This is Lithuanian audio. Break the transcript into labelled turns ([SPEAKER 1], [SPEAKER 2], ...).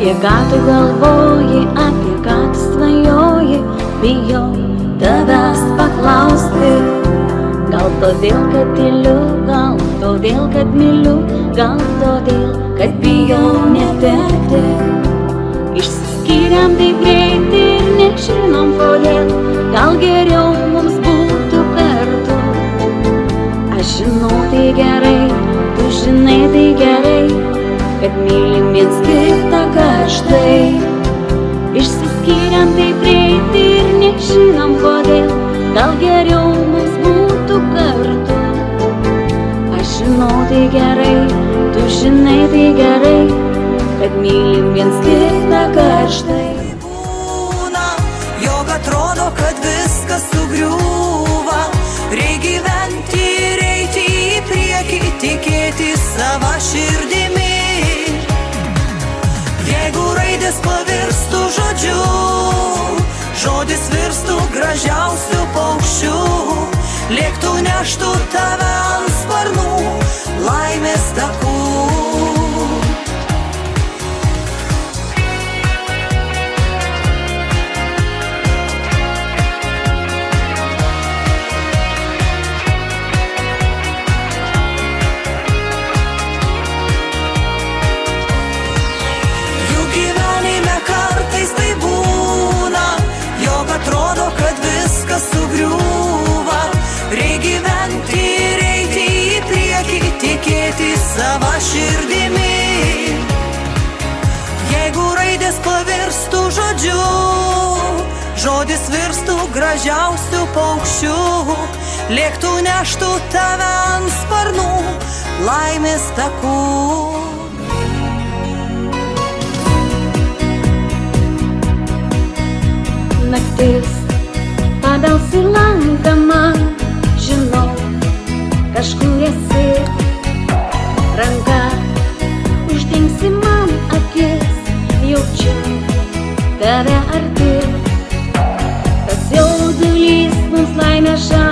[SPEAKER 1] Apie ką tu galvoji, apie ką tu svajoji, bijau tavęs paklausti. Gal todėl, kad tyliu, gal todėl, kad myliu, gal todėl, kad bijau netekti. Išsiskyrėm taip greitai ir nežinom kodėl, gal geriau mums būtų kartu. Aš žinau tai gerai, tu žinai tai gerai, kad mylim viens kitą karštai. Išsiskyrėm taip greitai ir nežinom kodėl, gal geriau mums būtų kartu. Aš žinau tai gerai, tu žinai tai gerai, kad mylim viens kitą karštai.
[SPEAKER 2] Būna, jog atrodo, kad viskas sugriūva. Reik gyventi ir eiti į priekį, tikėti savo širdimi. Jeigu raidės pavirstų žodžiu, žodis virstų gražiausių paukščių, lėktų neštų tave ant sparnų laimės takų. Atrodo, kad viskas sugriūva. Reik gyventi ir eiti į priekį, tikėti savo širdimi. Jeigu raidės pavirstų žodžiu, žodis virstų gražiausių paukščių, lėktų neštų tave ant sparnų laimės takų.
[SPEAKER 1] Naktis pabels ir langą man, žinau, kažkur esi. Ranka uždengsi man akis, jaučiu tave arti. Tas jaudulys mums laimę žada.